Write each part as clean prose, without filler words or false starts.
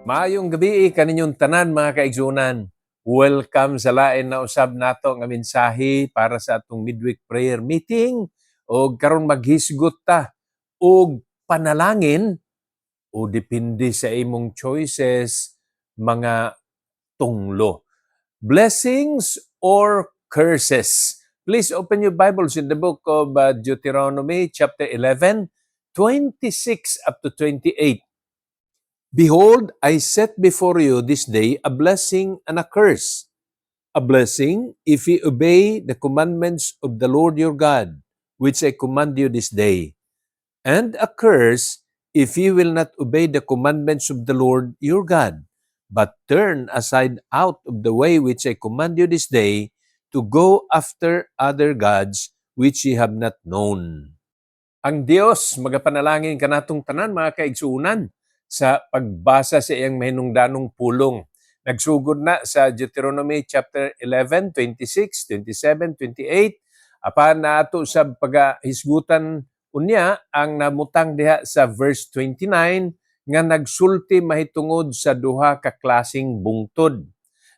Maayong gabi kaninyong tanan mga kaigsunan. Welcome sa lain na usab nato nga mensahe para sa atong midweek prayer meeting o karon maghisgot ta og panalangin o depende sa imong choices mga tunglo. Blessings or curses. Please open your Bibles in the book of Deuteronomy chapter 11, 26 up to 28. Behold, I set before you this day a blessing and a curse. A blessing, if ye obey the commandments of the Lord your God, which I command you this day. And a curse, if ye will not obey the commandments of the Lord your God, but turn aside out of the way which I command you this day, to go after other gods which ye have not known. Ang Dios, magapanalangin kanatong tanan mga kaigsuunan sa pagbasa sa iyang mahinungdanong pulong. Nagsugod na sa Deuteronomy chapter 11, 26, 27, 28. Apan na ato sa paghisgutan unya ang namutang diha sa verse 29 nga nagsulti mahitungod sa duha ka klaseng bungtod.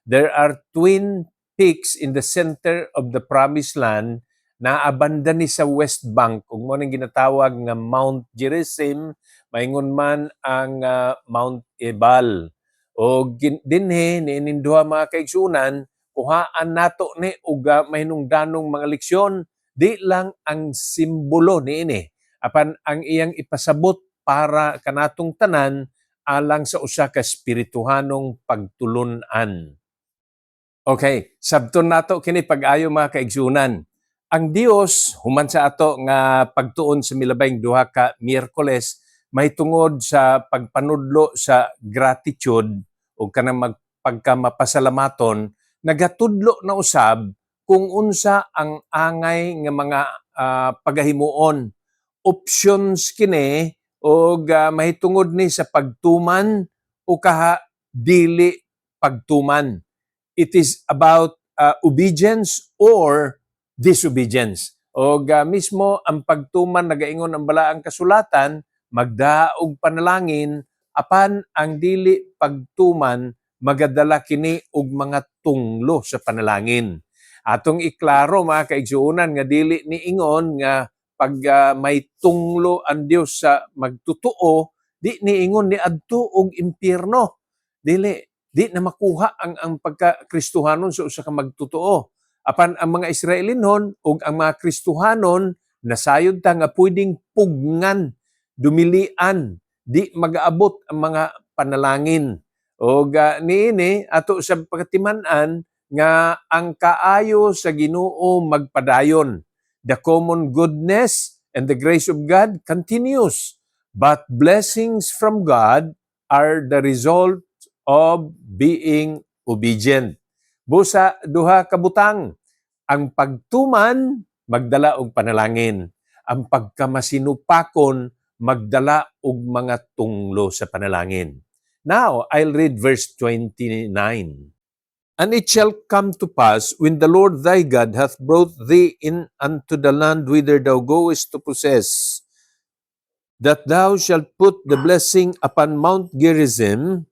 There are twin peaks in the center of the promised land naabanda ni sa West Bank ug mo ning ginatawag nga Mount Gerizim, maingon man ang Mount Ebal. O dinhi niining duha mga kaigsunan, kuhaan nato ni og mahinungdanong mga leksyon, di lang ang simbolo niini apan ang iyang ipasabot para kanatong tanan alang sa usa ka espirituhanong pagtulunan. Okay, sabton nato kini pag-ayo mga kaigsunan. Ang Dios human sa ato nga pagtuon sa milabayng duha ka Miyerkules mahitungod sa pagpanudlo sa gratitude o kanang pagkamapasalamaton, nagatudlo na usab kung unsa ang angay nga mga pagahimuon. Options kini o mahitungod ni sa pagtuman o kaha dili pagtuman. It is about obedience or disobedience. O mismo ang pagtuman nagaingon ang balaang kasulatan, magdaog panalangin, apan ang dili pagtuman magadala kini og mga tunglo sa panalangin. Atong iklaro mga kaigsuunan nga dili niingon nga pag may tunglo ang Dios sa magtutuo, di niingon ni adto og impyerno. Di na makuha ang pagka-Kristohanon sa usa ka magtutuo. Apan ang mga Israelinon o ang mga Kristohanon, nasayod ta nga pwedeng pugngan, dumilian, di mag-aabot ang mga panalangin. O niini, ato sa pagkatimanan, nga ang kaayo sa Ginoo magpadayon. The common goodness and the grace of God continues. But blessings from God are the result of being obedient. Busa duha ka butang, ang pagtuman magdala og panalangin, ang pagkamasinupakon magdala og mga tunglo sa panalangin. Now, I'll read verse 29. And it shall come to pass, when the Lord thy God hath brought thee in unto the land whither thou goest to possess, that thou shalt put the blessing upon Mount Gerizim,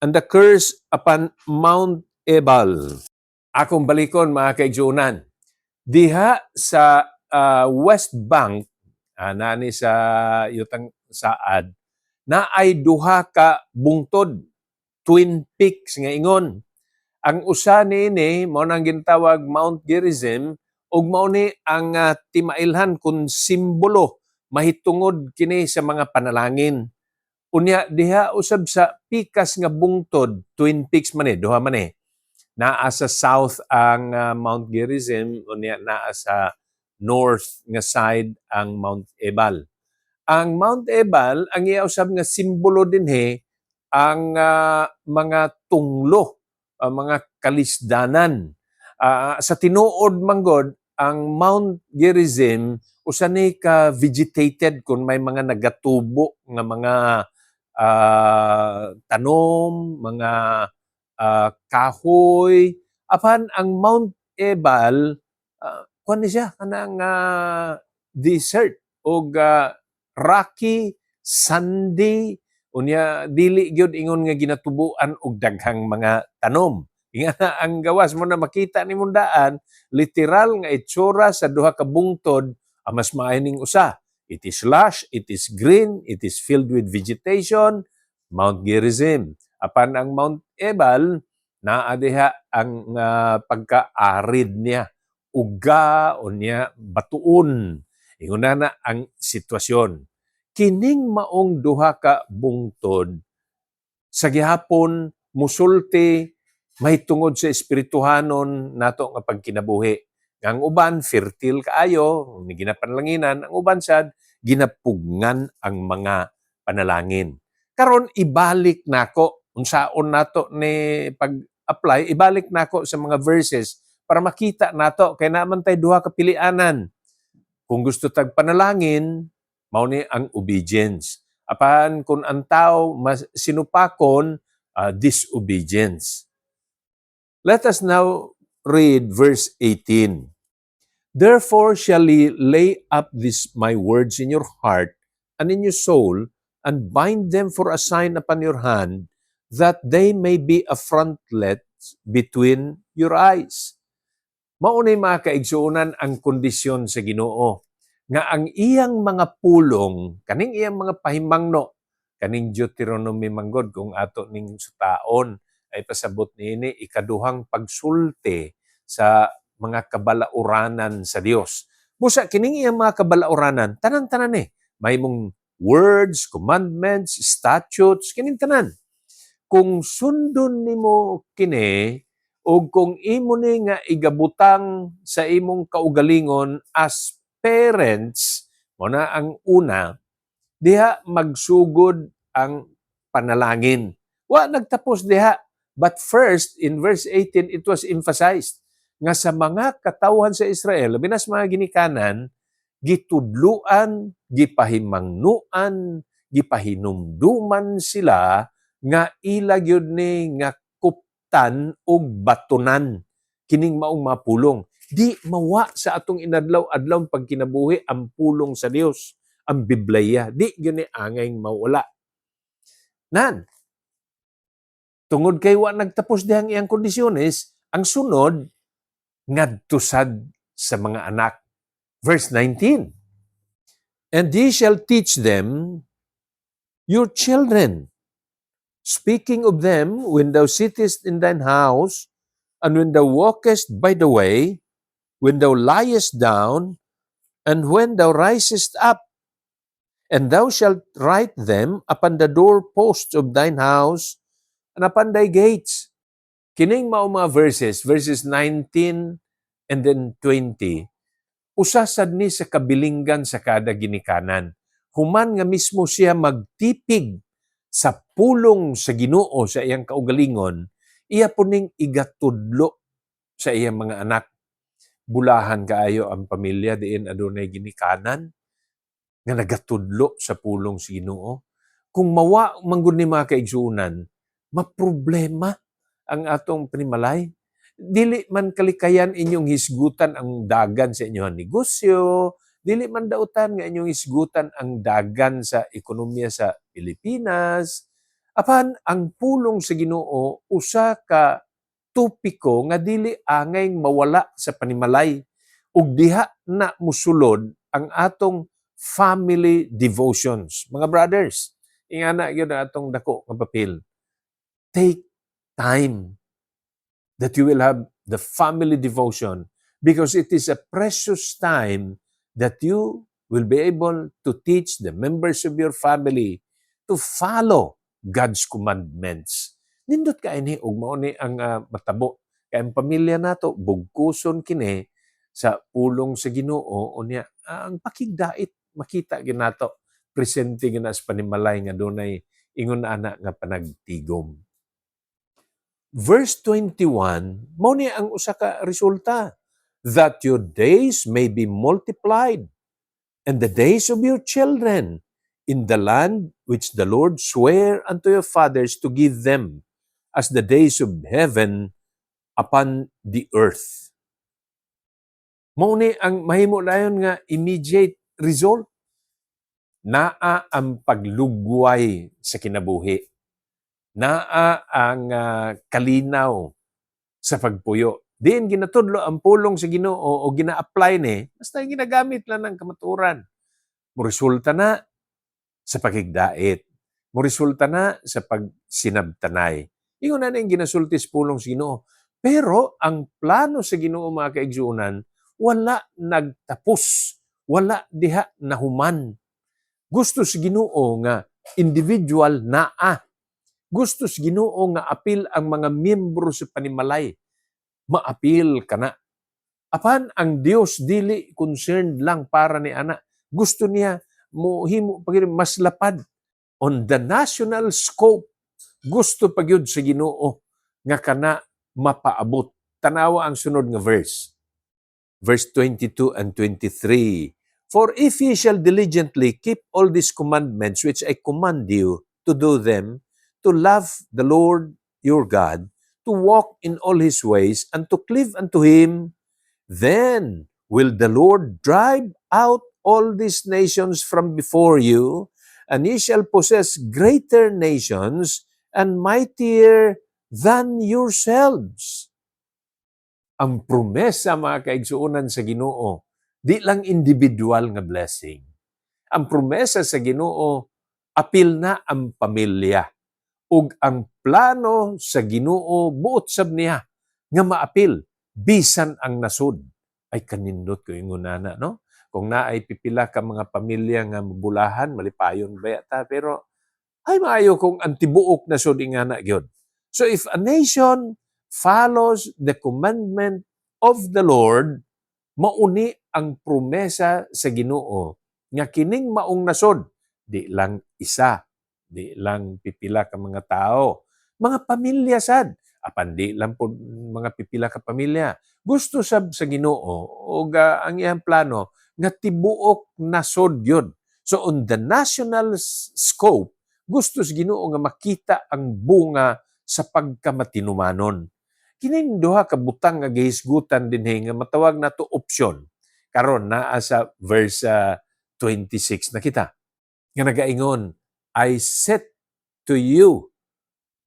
and the curse upon Mount Ebal. Akong balikon mga kaigsuunan. Diha sa West Bank, nani sa yutang saad, na ay duha ka bungtod, twin peaks nga ingon. Ang usa niini mao nang gintawag Mount Gerizim ug mao ni ang timailhan kun simbolo mahitungod kini sa mga panalangin. Unya diha usab sa pikas nga bungtod, twin peaks man duha man naa sa south ang Mount Gerizim, unya naa sa north nga side ang Mount Ebal. Ang Mount Ebal ang iya usab nga simbolo dinhi ang mga tunglo, mga kalisdanan. Sa tinuod manggod ang Mount Gerizim usa ni ka vegetated kun may mga nagatubo nga mga tanom, mga kahoy. Apan ang Mount Ebal, kuan ni siya, kanang desert o rocky, sandy, Unya dili gyud ingon nga ginatubuan og daghang mga tanom. Nga na ang gawas mo na makita ni daan, literal nga itsura sa duha ka bungtod ang mas maayo ning usa. It is lush, it is green, it is filled with vegetation, Mount Gerizim. Apan ang Mount Ebal, naa diha ang pagka-arid niya. Uga o niya batuon. Ingon na ang sitwasyon. Kining maong duha ka bungtod sa gihapon musulti may tungod sa espirituhanon nato nga pagkinabuhi. Ang uban fertile kaayo, ni ginapanlanginan, ang uban sad ginapugngan ang mga panalangin. Karon ibalik nako unsaon nato ni pag-apply, ibalik nako sa mga verses para makita nato kay naman tay duha ka pilianan. Kung gusto tag panalangin, mao ni ang obedience. Apan kung ang tao mas sinupakon, disobedience. Let us now read verse 18. Therefore shall ye lay up these my words in your heart and in your soul, and bind them for a sign upon your hand, that they may be a frontlet between your eyes. Maunay mga kaigsuunan ang kondisyon sa Ginoo nga ang iyang mga pulong, kaning iyang mga pahimangno, kaning Deuteronomy manggod kung ato ning sutaon ay pasabot niini ikaduhang pagsulti sa mga kabalauranan sa Dios. Busa kining iyang mga kabalauranan, tanan-tanan may mong words, commandments, statutes, kining tanan. Kung sundon nimo kini, o kung imo ni nga igabutang sa imong kaugalingon as parents, mo na ang una, diha magsugod ang panalangin. Wa nagtapos diha. But first, in verse 18, it was emphasized nga sa mga katawhan sa Israel, binas mga ginikanan, gitudluan, gipahimangnuan, gipahinumduman sila nga ila gyud ni nga tan og batunan kining maong mapulong. Di mawa sa atong inadlaw-adlaw pagkinabuhi ang pulong sa Dios, ang Biblia. Di gyud ni angay mawala. Nan, tungod kay wa nagtapos dihang iyang kondisyones, ang sunod ngadto sad sa mga anak. Verse 19. And ye shall teach them your children, speaking of them when thou sittest in thine house, and when thou walkest by the way, when thou liest down, and when thou risest up, and thou shalt write them upon the doorposts of thine house, and upon thy gates. Kining mao mga verses 19 and then 20, usasad ni sa kabilinggan sa kada ginikanan. Human nga mismo siya magtipig sa pulong sa Ginoo sa iyang kaugalingon, iya po ning igatudlo sa iyang mga anak. Bulahan kaayo ang pamilya diin adunay ginikanan nga nagatudlo sa pulong sa Ginoo. Kung mawa manggod ni mga kaigsuunan, maproblema ang atong panimalay. Dili man kalikayan inyong hisgutan ang dagan sa inyong negosyo, dili man dautan nga inyong hisgutan ang dagan sa ekonomiya sa Pilipinas. Apan ang pulong sa Ginoo usa ka topiko nga dili angay mawala sa panimalay ug diha na musulod ang atong family devotions. Mga brothers, ingana gyud atong dako nga papel. Take time that you will have the family devotion because it is a precious time that you will be able to teach the members of your family to follow God's commandments. Nindot ka ini ug mao ni ang matabo kay ang pamilya nato bugkuson kini sa pulong sa Ginoo unya ang pakigdait makita gyud nato presente gyud as panimalay nga dunay ingon ana nga panagtigom. Verse 21, mao ni ang usa ka resulta, that your days may be multiplied and the days of your children in the land which the Lord sware unto your fathers to give them, as the days of heaven upon the earth. Mao ni ang mahimo dayon nga immediate result. naa ang paglugway sa kinabuhi, naa ang kalinaw sa pagpuyo. Diin ginatudlo ang pulong sa Ginoo o gina-apply ni, basta ginagamit lang ng kamaturan. Moresulta na sa pakigdait. Moresulta na sa pagsinabtanay. Ingon na yung ginasulti sa pulong sa Ginoo. Pero ang plano sa Ginoo, mga kaigsuunan, wala nagtapos. Wala diha nahuman. Gusto sa Ginoo nga individual naa. Gusto sa Ginoo nga apil ang mga miyembro sa panimalay. Maapil ka na. Apan ang Dios dili concerned lang para ni ana. Gusto niya mohimo mas lapad on the national scope. Gusto pagyud sa Ginoo nga kana mapaabot. Tanawa ang sunod nga verse. Verse 22 and 23. For if ye shall diligently keep all these commandments which I command you to do them, to love the Lord your God, to walk in all His ways, and to cleave unto Him, then will the Lord drive out all these nations from before you, and ye shall possess greater nations and mightier than yourselves. Ang promesa, mga kaigsuunan sa Ginoo, di lang individual nga blessing. Ang promesa sa Ginoo, apil na ang pamilya. Ug ang plano sa Ginoo, buot sab niya nga maapil, bisan ang nasud. Ay kanindot ko ingon nana, no? Kung naay pipila ka mga pamilya nga mabulahan, malipayon ba ta? Pero ay maayo kung ang tibuok nasud ingana gyud. So if a nation follows the commandment of the Lord, mauni ang promesa sa Ginoo nga kining maong nasod, di lang isa, di lang pipila ka mga tao, mga pamilya sad, apan di lang po mga pipila ka pamilya. Gusto sab sa Ginoo o ang iyang plano nga tibuok nasod gyud. So on the national scope, gusto sa Ginoo nga makita ang bunga sa pagkamatinumanon. Kining duha ka butang nga gihisgutan dinhi nga matawag nato option. Karon naa sa verse 26 na kita. Nga nagaingon, I set to you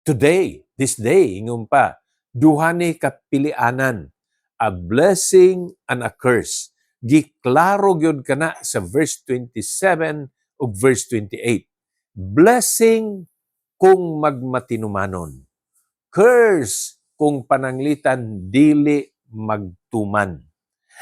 today, this day, ingon pa, duha ni kapilianan, a blessing and a curse. Giklaro gyud kana sa verse 27 ug verse 28. Blessing kung magmatinumanon. Curse kung pananglitan dili magtuman.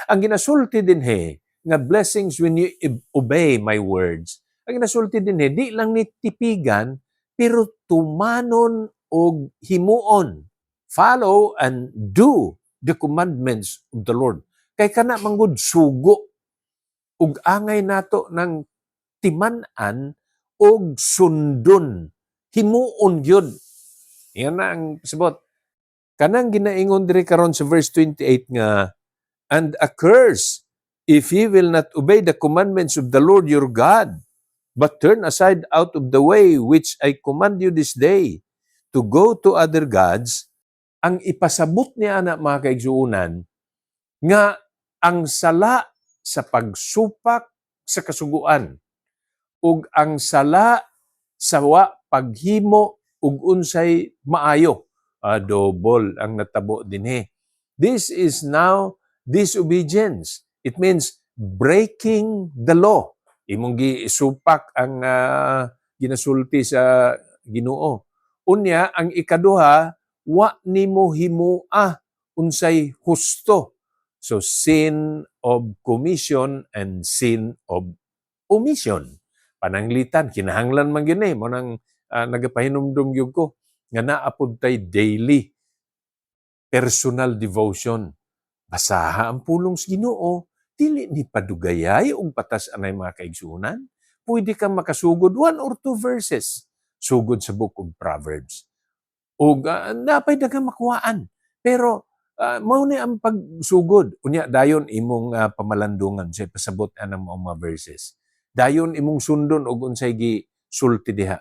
Ang ginasulti dinhi nga blessings when you obey my words. Ang ginasulti dinhi di lang ni tipigan pero tumanon og himuon. Follow and do the commandments of the Lord. Kay kana manggod sugo ug angay nato ng timan-an og sundon. Himuon gyud. Yan na ang sabot. Kanang ginaingon diri karon sa verse 28 nga, and a curse if ye will not obey the commandments of the Lord your God, but turn aside out of the way which I command you this day, to go to other gods. Ang ipasabot niya na mga kaigsuunan, nga ang sala sa pagsupak sa kasuguan, ug ang sala sa paghimo ug unsay maayo, double ang natabo dinhi. This is now disobedience. It means breaking the law. Imong gisupak ang ginasulti sa Ginoo. Unya ang ikaduha, wa nimo himua unsay husto. So sin of commission and sin of omission. Pananglitan kinahanglan man gyud mo nang nagapahinumdum gyud ko nga naapod tay daily personal devotion. Basaha ang pulong sa Ginoo, dili ni padugayay og patas anay mga kaigsuonan. Pwede kang makasugod 1 or 2 verses sugod sa book of Proverbs. O napay daghang makuhaan. Pero mao ni ang pagsugod. Unya dayon imong pamalandungan sa pasabot anang mga verses. Dayon imong sundon og unsay gisulti diha.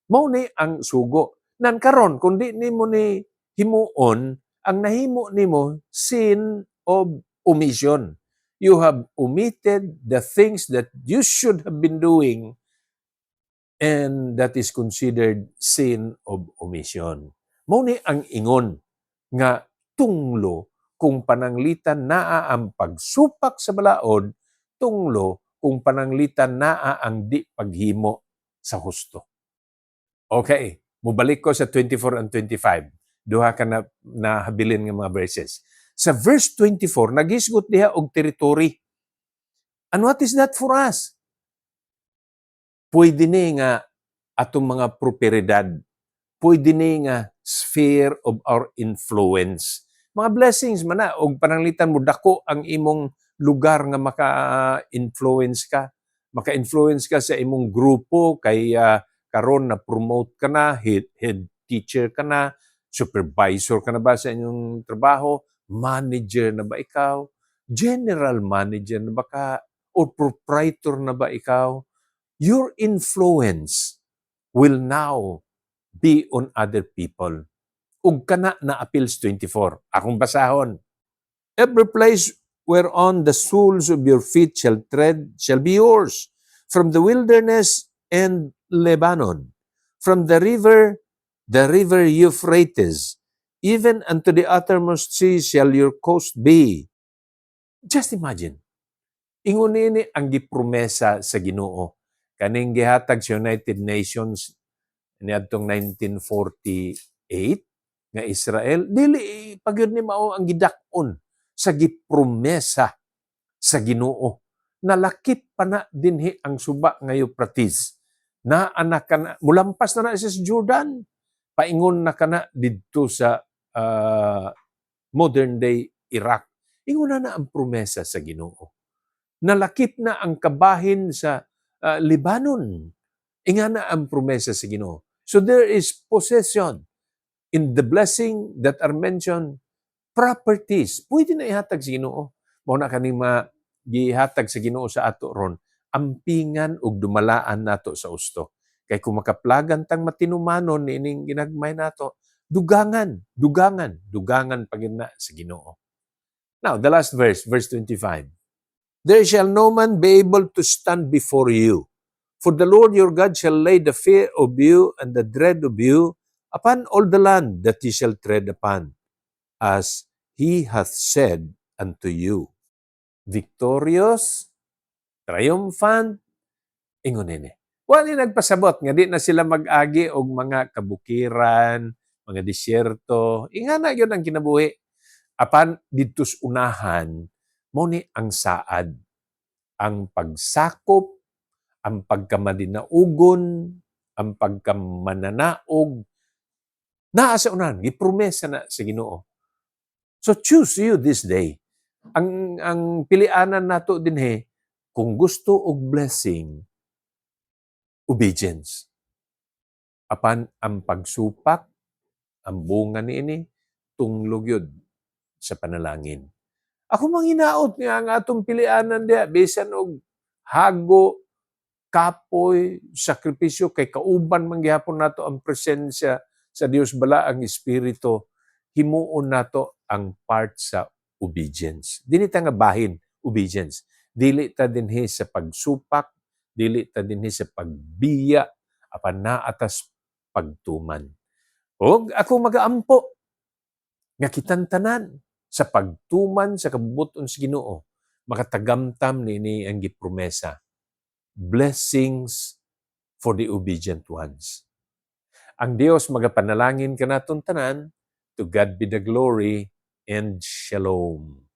Mao ni ang sugo. Nan karon kundi nimo ni himuon, ang nahimo nimo sin of omission. You have omitted the things that you should have been doing and that is considered sin of omission. Mao ni ang ingon nga tunglo kung pananglitan naa ang pagsupak sa balaod, tunglo kung pananglitan naa ang di paghimo sa husto. Okay, mubalik ko sa 24 and 25. Duha ka na nahabilin nga mga verses. Sa verse 24, nagisgot diha og territory. And what is that for us? Pwede ni nga atong mga propiedad, pwede ni nga sphere of our influence. Mga blessings man na, og pananglitan mo dako ang imong lugar nga maka-influence ka. Maka-influence ka sa imong grupo, kay karon na promote ka na, head teacher ka na, supervisor ka na ba sa inyong trabaho, manager na ba ikaw, general manager na ba ka, o proprietor na ba ikaw? Your influence will now be on other people. Ug kana na Appeals 24. Akong basahon. Every place whereon the soles of your feet shall tread shall be yours. From the wilderness and Lebanon, from the river Euphrates, even unto the uttermost sea shall your coast be. Just imagine. Ingon ini ang gipromesa sa Ginoo. Kaning gihatag sa United Nations niadtong 1948 nga Israel, dili pagyud ni mao ang gidak-on sa gipromesa sa Ginoo. Nalakip pa na dinhi ang suba nga Euphrates. Na anak kana, mulampas na siya sa Jordan. Paingon na kana didto sa modern day Iraq. Ingon na ang promesa sa Ginoo. Nalakip na ang kabahin sa Lebanon. Ingana ang promesa sa Ginoo. So there is possession in the blessing that are mentioned, properties. Pwede na ihatag sa Ginoo. Mao na kaning gihatag sa Ginoo sa ato ron, ampingan ug dumalaan nato sa usto. Kay kung makaplagan tang matinumanon niining ginagmay nato, dugangan pagid na sa Ginoo. Now, the last verse 25. There shall no man be able to stand before you. For the Lord your God shall lay the fear of you and the dread of you upon all the land that ye shall tread upon, as he hath said unto you. Victorious, triumphant, ingon ini. Wala nagpasabot nga di na sila mag-agi og mga kabukiran, mga disyerto. Ingana yun ang kinabuhi. Apan didtos unahan, mo ni ang saad, ang pagsakop, ang pagkamadinaugon, ang pagkamananaog, naa sa unahan, gipromesa na sa Ginoo. So choose you this day. Ang pilianan nato dinhi, kung gusto og blessing, obedience. Apan ang pagsupak, ang bunga niini, tunglog yun sa panalangin. Ako manghinaot nga ang atong pilianan diha bisan og hago, kapoy, sakripisyo kay kauban man gihapon nato ang presensya sa Dios bala ang espiritu, himuon nato ang part sa obedience. Dili ta nga bahin obedience. Dili ta dinhi sa pagsupak, dili ta dinhi sa pagbiya, apan naatas pagtuman. Og ako magaampo nga kitang tanan sa pagtuman sa kabubuton sa Ginoo, makatagamtam nini ang gipromesa. Blessings for the obedient ones. Ang Dios magapanalangin kanaton tanan, to God be the glory and shalom.